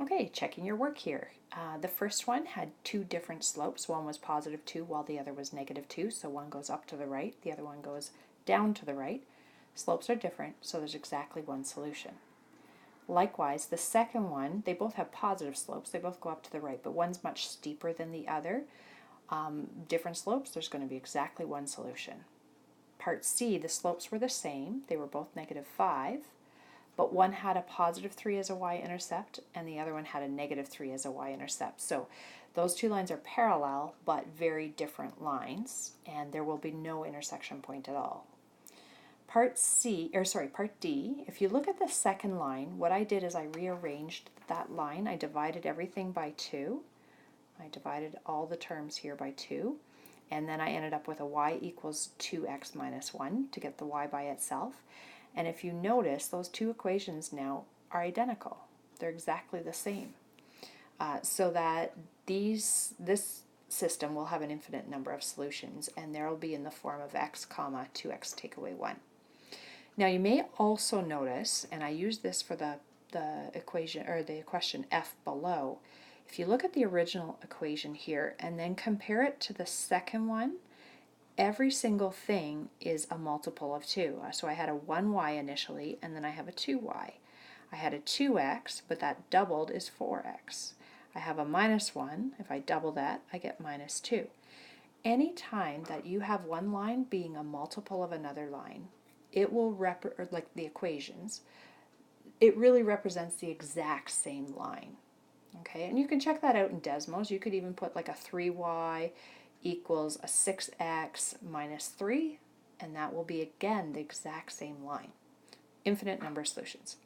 Okay, checking your work here. The first one had two different slopes. One was positive 2 while the other was negative 2, so one goes up to the right, the other one goes down to the right. Slopes are different, so there's exactly one solution. Likewise, the second one, they both have positive slopes, they both go up to the right, but one's much steeper than the other. Different slopes, there's going to be exactly one solution. Part C, the slopes were the same, they were both negative 5, but one had a positive 3 as a y-intercept and the other one had a negative 3 as a y-intercept. So those two lines are parallel but very different lines, and there will be no intersection point at all. Part D, if you look at the second line, what I did is I rearranged that line. I divided everything by 2. I divided all the terms here by 2. And then I ended up with a y equals 2x minus 1 to get the y by itself. And if you notice, those two equations now are identical. They're exactly the same. So that this system will have an infinite number of solutions, and there will be in the form of x comma 2x take away 1. Now you may also notice, and I use this for the equation or the question f below, if you look at the original equation here and then compare it to the second one, every single thing is a multiple of 2. So I had a 1y initially, and then I have a 2y. I had a 2x, but that doubled is 4x. I have a minus 1. If I double that, I get minus 2. Anytime that you have one line being a multiple of another line, it will like the equations, it really represents the exact same line. Okay, and you can check that out in Desmos. You could even put like a 3y equals a 6x minus 3, and that will be again the exact same line. Infinite number of solutions.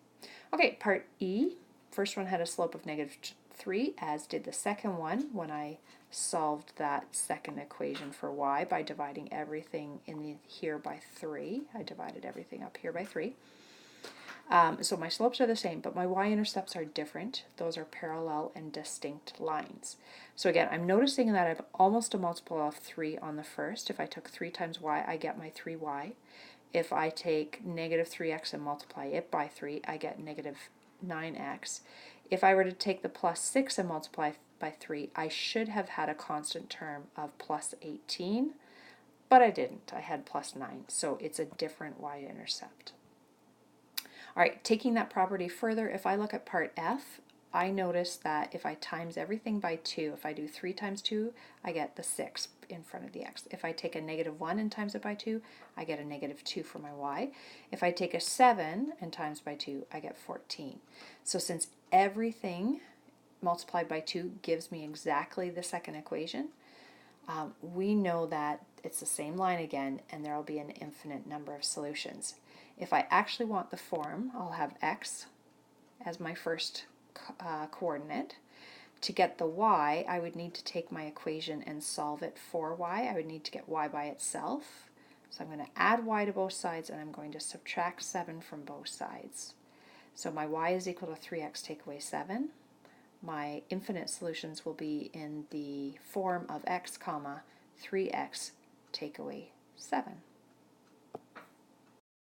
Okay, part E, first one had a slope of negative 3, as did the second one when I solved that second equation for y by dividing everything in here by 3. I divided everything up here by 3. So my slopes are the same, but my y-intercepts are different. Those are parallel and distinct lines. So again, I'm noticing that I have almost a multiple of 3 on the first. If I took 3 times y, I get my 3y. If I take negative 3x and multiply it by 3, I get negative 9x. If I were to take the plus 6 and multiply by 3, I should have had a constant term of plus 18, but I didn't. I had plus 9, so it's a different y-intercept. All right, taking that property further, if I look at part F, I notice that if I times everything by 2, if I do 3 times 2, I get the 6 in front of the x. If I take a negative 1 and times it by 2, I get a negative 2 for my y. If I take a 7 and times by 2, I get 14. So since everything multiplied by 2 gives me exactly the second equation, we know that it's the same line again, and there will be an infinite number of solutions. If I actually want the form, I'll have x as my first coordinate. To get the y, I would need to take my equation and solve it for y. I would need to get y by itself. So I'm going to add y to both sides, and I'm going to subtract 7 from both sides. So my y is equal to 3x take away 7. My infinite solutions will be in the form of x comma 3x take away 7.